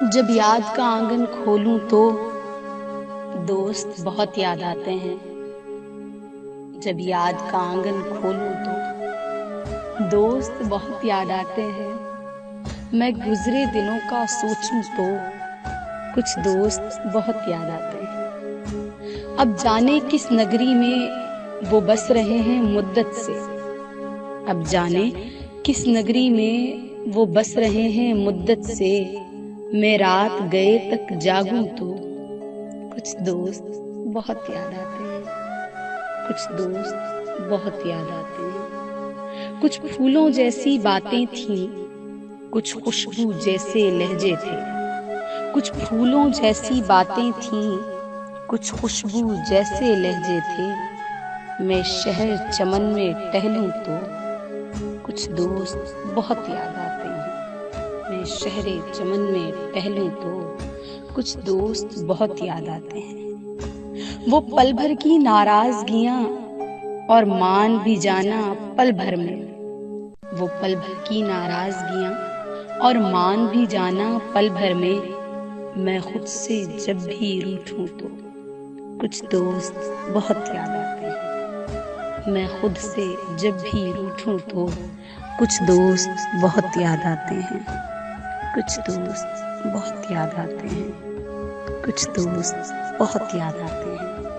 जब याद का आंगन खोलूं तो दोस्त बहुत याद आते हैं। जब याद का आंगन खोलूं तो दोस्त बहुत याद आते हैं। मैं गुजरे दिनों का सोचूं तो कुछ दोस्त बहुत याद आते हैं। अब जाने किस नगरी में वो बस रहे हैं मुद्दत से। अब जाने किस नगरी में वो बस रहे हैं मुद्दत से। मैं रात गए तक जागूं तो कुछ दोस्त बहुत याद आते हैं। कुछ दोस्त बहुत याद आते हैं। कुछ फूलों जैसी बातें थीं, कुछ खुशबू जैसे लहजे थे। कुछ फूलों जैसी बातें थीं, कुछ खुशबू जैसे लहजे थे। मैं शहर चमन में टहलूं तो कुछ दोस्त बहुत याद आते हैं। मैं शहरे चमन में टहलूं तो कुछ दोस्त बहुत याद आते हैं। वो पल भर की नाराजगियां और मान भी जाना पल भर में। वो पल भर की नाराजगियां और मान भी जाना पल भर में। मैं खुद से जब भी रूठूं तो कुछ दोस्त बहुत याद आते हैं। मैं खुद से जब भी रूठूं तो कुछ दोस्त बहुत याद आते हैं। कुछ दोस्त बहुत याद आते हैं। कुछ दोस्त बहुत याद आते हैं।